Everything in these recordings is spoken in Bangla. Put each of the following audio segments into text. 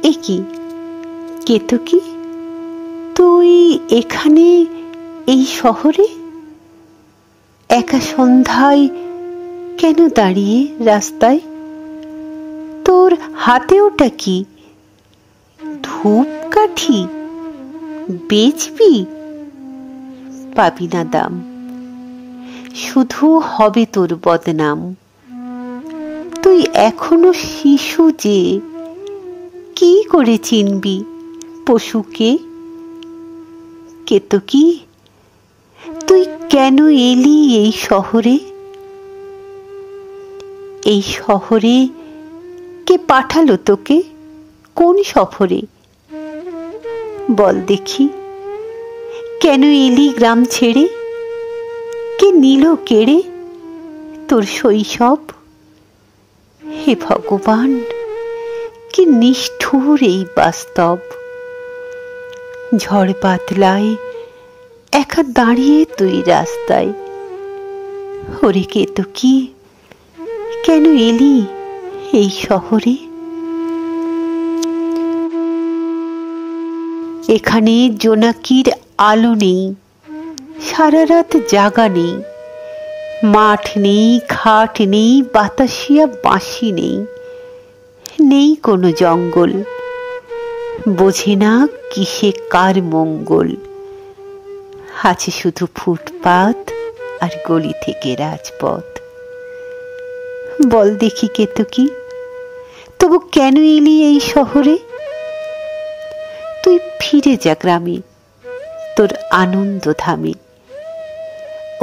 এ কি কেতকী, তুই এখানে এই শহরে একা সন্ধ্যায় কেন দাঁড়িয়ে রাস্তায়? তোর হাতে ওটা কি? ধূপকাঠি বেচবি? পাবি না দাম, শুধু হবে তোর বদনাম। তুই এখনো শিশু যে, কি করে চিনবি পশুকে? কেতকী, তুই কেন এলি এই শহরে? এই শহরে কে পাঠালো তোকে? কোন সফরে? বল দেখি, কেন এলি গ্রাম ছেড়ে? কে নিল কেড়ে তোর শৈশব? হে ভগবান, কি নিষ্ঠুর এই বাস্তব। ঝড় বাদলায় একা দাঁড়িয়ে তুই রাস্তায়। ওরে কেতকী, কেন এলি এই শহরে? এখানে জোনাকির আলো নেই, সারা রাত জাগা নেই, মাঠ নেই, ঘাট নেই, বাতাসিয়া বাঁশি নেই, নেই কোনো জঙ্গল, বোঝে না কিসে কার মঙ্গল। আছে শুধু ফুটপাত আর গলি থেকে রাজপথ। বল দেখি কেতকী, তবু কেন এলি এই শহরে? তুই ফিরে যা গ্রামে, তোর আনন্দ ধামে।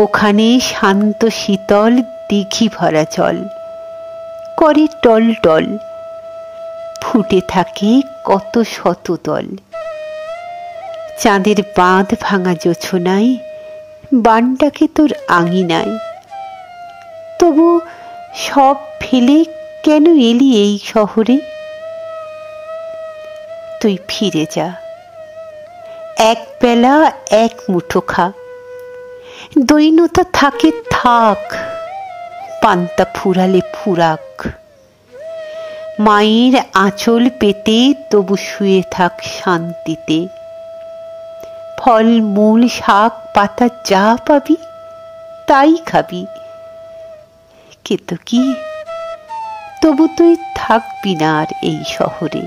ওখানে শান্ত শীতল দিঘি ভরা জল করে টল টল, ফুটে থাকে কত শত দল। চাঁদের বাঁধ ভাঙা জোছনায় বানটাকে তোর আঙিনায়। তবু সব ফেলে কেন এলি এই শহরে? তুই ফিরে যা, এক বেলা এক মুঠো খা, দৈন্যতা থাকে থাক, পান্তা ফুরালে ফুরাক। মায়ের আঁচল পেতে তবু শুয়ে থাক শান্তিতে। ফল মূল শাক পাতা যা পাবি তাই খাবি। কেতকী, তবু তুই থাকবি না আর এই শহরে।